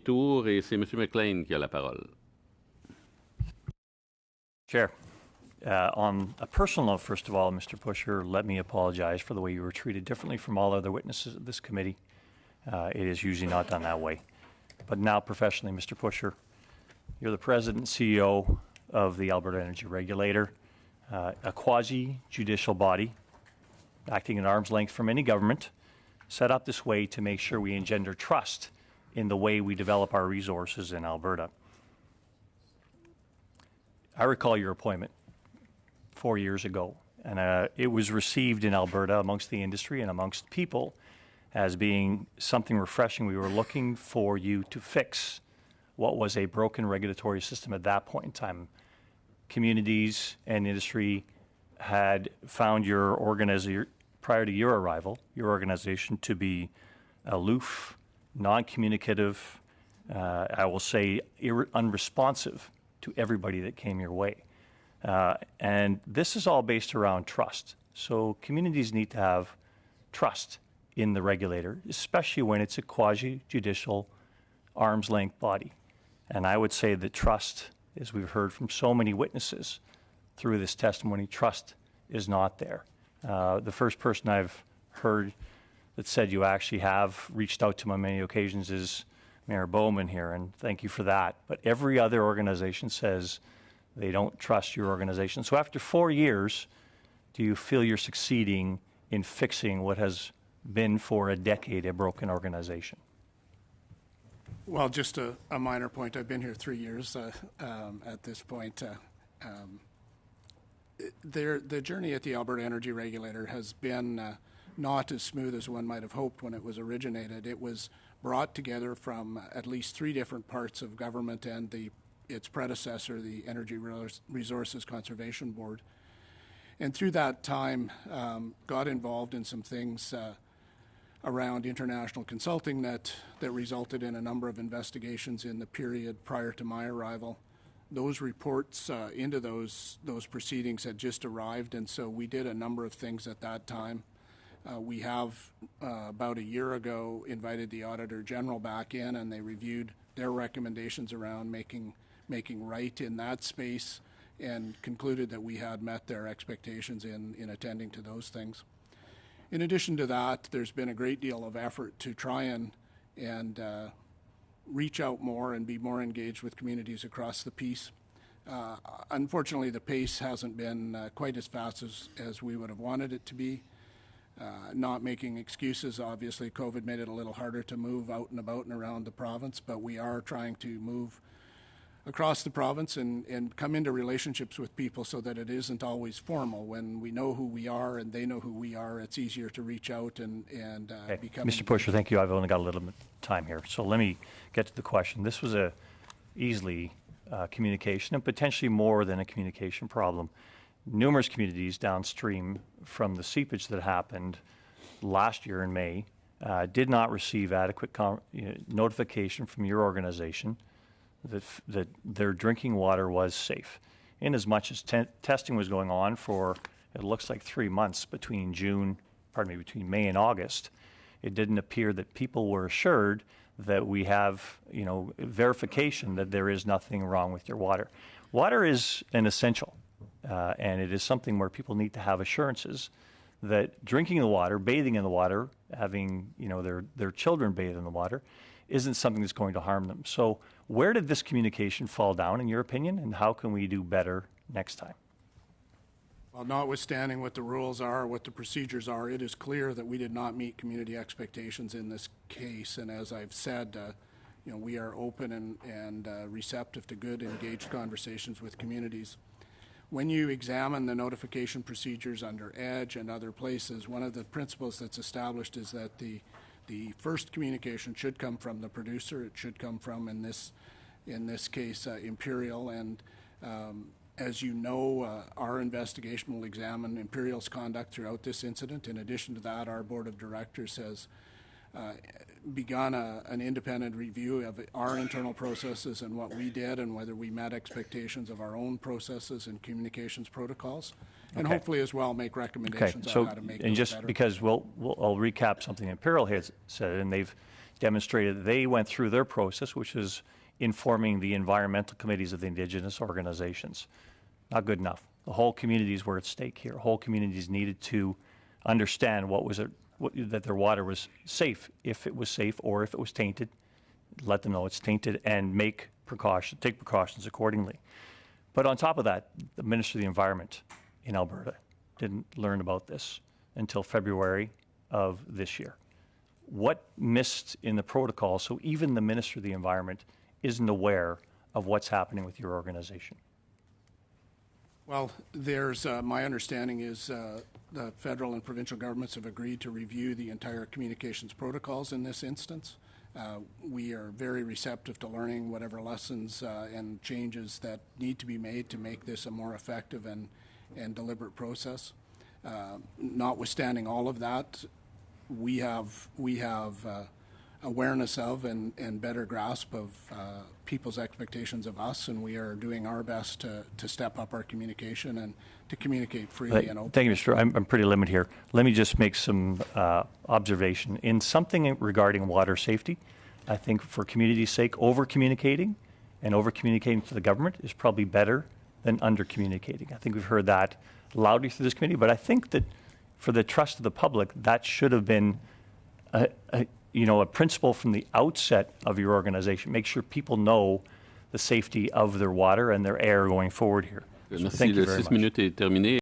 tour et c'est M. McLean qui a la parole. Chair, on a personal note, first of all, Mr. Pushor, let me apologize for the way you were treated differently from all other witnesses of this committee. It is usually not done that way. But now professionally, Mr. Pushor, you're the President and CEO of the Alberta Energy Regulator, a quasi-judicial body acting at arm's length from any government, set up this way to make sure we engender trust in the way we develop our resources in Alberta. I recall your appointment 4 years ago, and it was received in Alberta amongst the industry and amongst people as being something refreshing. We were looking for you to fix what was a broken regulatory system at that point in time. Communities and industry had found your organization, prior to your arrival, your organization to be aloof, non-communicative, I will say unresponsive to everybody that came your way. And this is all based around trust. So communities need to have trust in the regulator, especially when it's a quasi-judicial arm's length body. And I would say that trust, as we've heard from so many witnesses through this testimony, trust is not there. The first person I've heard that said you actually have reached out to him on many occasions is Mayor Bowman here, and thank you for that. But every other organization says they don't trust your organization. So after 4 years, do you feel you're succeeding in fixing what has been for a decade a broken organization? Well, just a minor point. I've been here 3 years at this point. The journey at the Alberta Energy Regulator has been not as smooth as one might have hoped when it was originated. It was brought together from at least 3 different parts of government and its predecessor, the Energy Resources Conservation Board. And through that time, got involved in some things around international consulting that resulted in a number of investigations in the period prior to my arrival. Those reports into those proceedings had just arrived, and so we did a number of things at that time. We have, about a year ago, invited the Auditor General back in, and they reviewed their recommendations around making right in that space and concluded that we had met their expectations in attending to those things. In addition to that, there's been a great deal of effort to try and reach out more and be more engaged with communities across the piece. Unfortunately, the pace hasn't been quite as fast as we would have wanted it to be. Not making excuses, obviously, COVID made it a little harder to move out and about and around the province, but we are trying to move across the province and come into relationships with people so that it isn't always formal. When we know who we are and they know who we are, it's easier to reach out and become... Mr. Pushor, thank you. I've only got a little bit of time here. So let me get to the question. This was a easily communication and potentially more than a communication problem. Numerous communities downstream from the seepage that happened last year in May did not receive adequate notification from your organization that their drinking water was safe. In as much as testing was going on for, it looks like 3 months between between May and August, it didn't appear that people were assured that we have, verification that there is nothing wrong with your water. Water is an essential, and it is something where people need to have assurances that drinking the water, bathing in the water, having, their children bathe in the water, isn't something that's going to harm them. So where did this communication fall down, in your opinion, and how can we do better next time? Well, notwithstanding what the rules are, what the procedures are, it is clear that we did not meet community expectations in this case. And as I've said, we are open and receptive to good, engaged conversations with communities. When you examine the notification procedures under EDGE and other places, one of the principles that's established is that the first communication should come from the producer. It should come from, in this case, Imperial. And as you know, our investigation will examine Imperial's conduct throughout this incident. In addition to that, our board of directors has begun an independent review of our internal processes and what we did and whether we met expectations of our own processes and communications protocols, and hopefully as well make recommendations on how to make them better. Because I'll recap something Imperial has said, and they've demonstrated that they went through their process, which is informing the environmental committees of the Indigenous organizations. Not good enough. The whole communities were at stake here. Whole communities needed to understand that their water was safe, if it was safe, or if it was tainted, let them know it's tainted, and take precautions accordingly. But on top of that, the Minister of the Environment in Alberta didn't learn about this until February of this year. What missed in the protocol so even the Minister of the Environment isn't aware of what's happening with your organization? Well, my understanding is the federal and provincial governments have agreed to review the entire communications protocols in this instance. We are very receptive to learning whatever lessons and changes that need to be made to make this a more effective and deliberate process. Notwithstanding all of that, we have awareness of and better grasp of people's expectations of us, and we are doing our best to step up our communication and to communicate freely and openly. Thank you, Mr. I'm pretty limited here. Let me just make some observation. In something regarding water safety, I think for community's sake, over-communicating and over-communicating to the government is probably better than under-communicating. I think we've heard that loudly through this committee, but I think that for the trust of the public, that should have been a principle from the outset of your organization. Make sure people know the safety of their water and their air going forward here. So Merci. thank you Le very 6 much. minutes est terminé.